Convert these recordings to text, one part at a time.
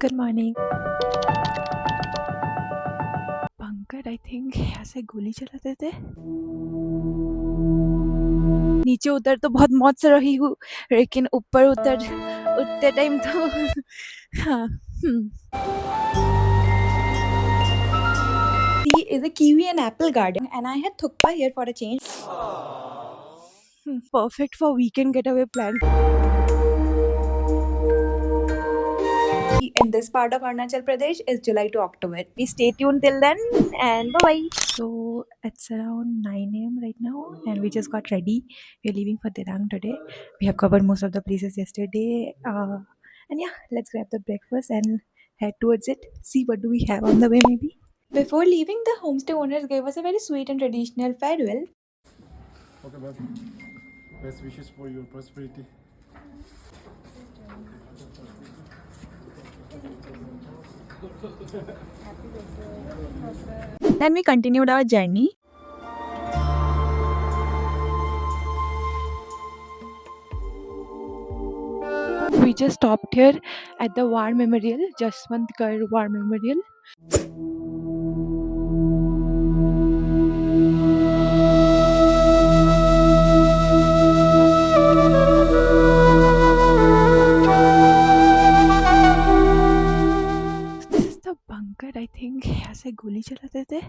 Good morning. Pankaj I think ऐसे गोली चलाते थे। नीचे उतर तो बहुत मौत से रही हूँ, लेकिन ऊपर उतर उतने टाइम तो हाँ। Is a kiwi and apple garden, and I had thukpa here for a change. Perfect for weekend getaway plan. In this part of Arunachal Pradesh is July to October. Please stay tuned till then and bye bye. So it's around 9 a.m. right now, and we just got ready. We're leaving for Dirang today. We have covered most of the places yesterday. And yeah, let's grab the breakfast and head towards it. See what do we have on the way, maybe. Before leaving, the homestay owners gave us a very sweet and traditional farewell. Okay, bud. Best wishes for your prosperity. Then we continued our journey. We just stopped here at the War Memorial, Jaswant Gar War Memorial. This is the bunker, I think. ऐसे गोली चलाते थे.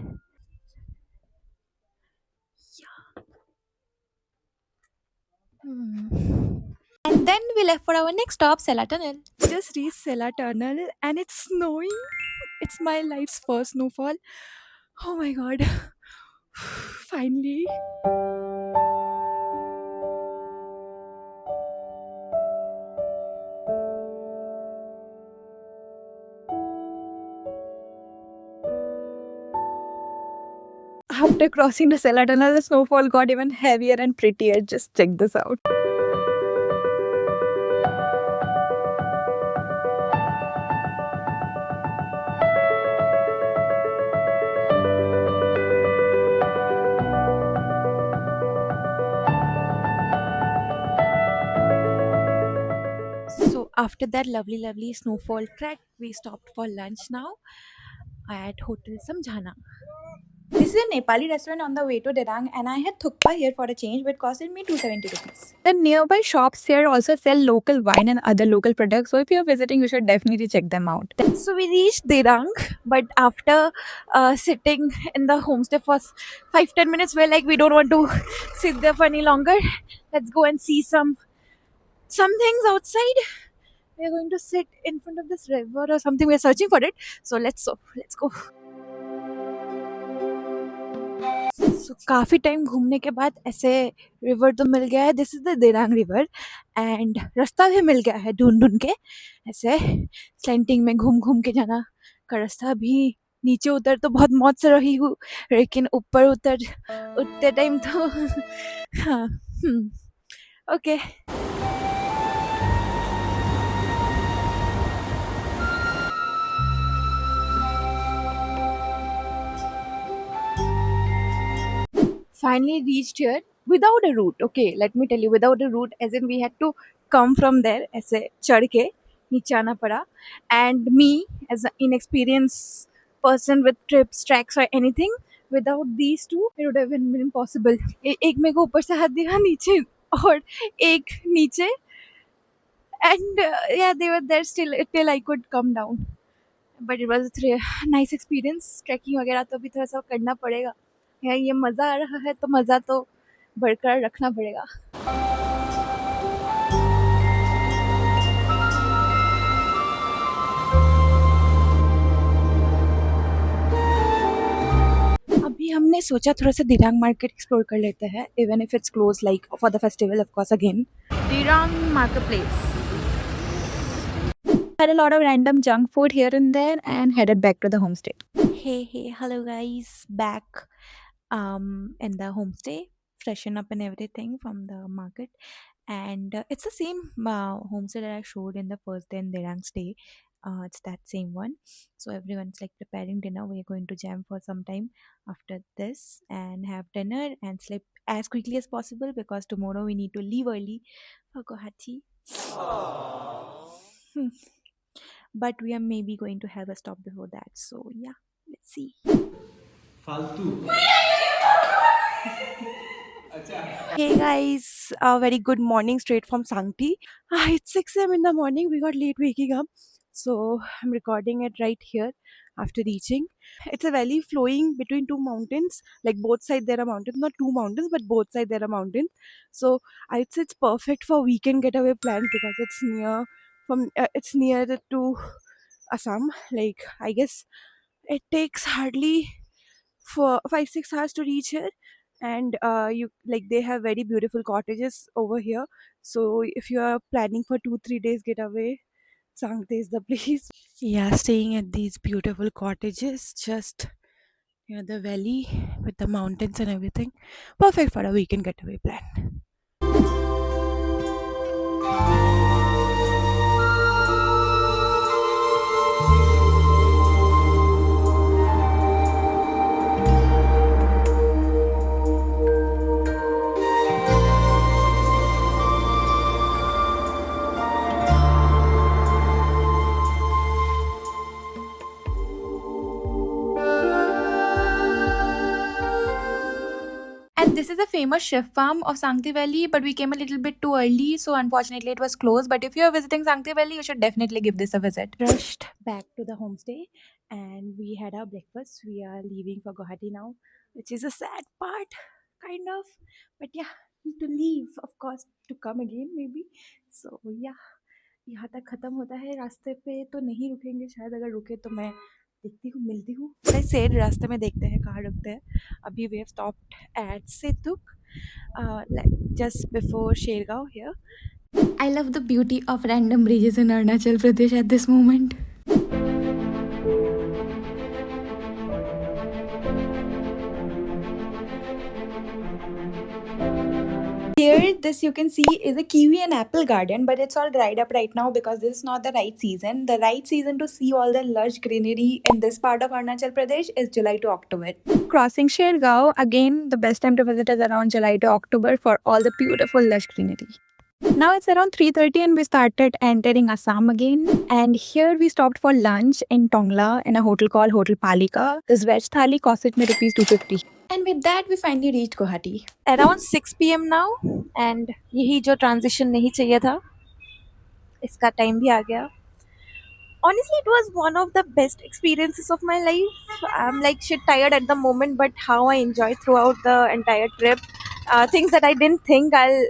And then we left for our next stop, Sela Tunnel. Just reached Sela Tunnel and it's snowing. It's my life's first snowfall. Oh my god. Finally. After crossing the Sela Tunnel, the snowfall got even heavier and prettier. Just check this out. So after that lovely snowfall trek, we stopped for lunch now at Hotel Samjhana. This is a Nepali restaurant on the way to Dirang, and I had thukpa here for a change, which costed me 270 rupees. The nearby shops here also sell local wine and other local products, so if you're visiting, you should definitely check them out. So we reached Dirang, but after sitting in the homestay for 5-10 minutes, we're like, we don't want to sit there for any longer. Let's go and see some things outside. We're going to sit in front of this river or something. We're searching for it. So let's go. So काफी time घूमने के बाद ऐसे river तो मिल गया है. This is the Dirang river and रास्ता भी मिल गया है ढूंढ के. ऐसे स्लैंटिंग में घूम के जाना का रास्ता. भी नीचे उतर तो बहुत मौत से रही हूँ, लेकिन ऊपर उतर उतने टाइम तो हाँ. Okay. Finally reached here without a route. Okay, let me tell you, without a route, as in we had to come from there ऐसे चढ़ के नीचे आना पड़ा. And me, as an inexperienced person with trips, tracks or anything, without these two, it would have been impossible. एक मेरे को ऊपर से हाथ दिया नीचे और एक नीचे. And yeah, they were there still till I could come down. But it was a nice experience. Trekking वगैरह तो अभी थोड़ा सा करना पड़ेगा. ये मज़ा आ रहा है तो मज़ा तो बरकरार रखना पड़ेगा. अभी हमने सोचा थोड़ा सा दिरांग मार्केट एक्सप्लोर कर लेते हैं, even if it's close like for the festival of course again. Dirang market place. Had a lot of random junk food here and there and headed back to the homestay. Hey, hello guys, back in the homestay, freshen up and everything from the market. And it's the same homestay that I showed in the first day in Dirang stay. It's that same one. So everyone's like preparing dinner. We're going to jam for some time after this and have dinner and sleep as quickly as possible because tomorrow we need to leave early for Guwahati. but we are maybe going to have a stop before that. So yeah, let's see. फालतू Hey guys, a very good morning straight from Sankti. It's 6 a.m. in the morning. We got late waking up. So I'm recording it right here after reaching. It's a valley flowing between two mountains. Like both sides there are mountains, not two mountains, but both sides there are mountains. So I'd say it's perfect for weekend getaway plans because it's near to Assam. Like I guess it takes hardly for 5-6 hours to reach here, and you like they have very beautiful cottages over here. So if you are planning for 2-3 days getaway, Sangte is the place. Yeah, staying at these beautiful cottages just near the valley with the mountains and everything. Perfect for a weekend getaway plan. And this is a famous chef farm of Sangti Valley, but we came a little bit too early, so unfortunately it was closed. But if you are visiting Sangti Valley, you should definitely give this a visit. Rushed back to the homestay and we had our breakfast. We are leaving for Guwahati now, which is a sad part, kind of. But yeah, need to leave, of course, to come again maybe. So yeah, यहाँ तक खत्म होता है रास्ते पे तो नहीं रुकेंगे शायद अगर रुके तो मैं देखती हूँ मिलती हूँ आई सेड रास्ते में देखते हैं कहाँ रुकते हैं अभी we have stopped at Setuk just before Shergaon here. I love the beauty of random bridges in Arunachal Pradesh at this moment. Here, this you can see is a kiwi and apple garden, but it's all dried up right now because this is not the right season. The right season to see all the lush greenery in this part of Arunachal Pradesh is July to October. Crossing Shergaon, again, the best time to visit is around July to October for all the beautiful lush greenery. Now it's around 3:30 and we started entering Assam again. And here we stopped for lunch in Tongla in a hotel called Hotel Palika. This veg thali costed me rupees 250. And with that we finally reached Guwahati. Around 6 p.m. now and यही जो transition नहीं चाहिए था इसका time भी आ गया. Honestly, it was one of the best experiences of my life. I'm like shit tired at the moment, but how I enjoyed throughout the entire trip. Things that I didn't think I'll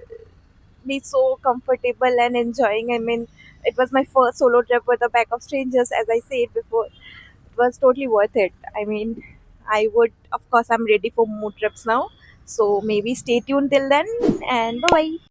be so comfortable and enjoying. I mean, it was my first solo trip with a pack of strangers, as I said before. It was totally worth it. I mean, I would, of course, I'm ready for more trips now. So maybe stay tuned till then and bye bye.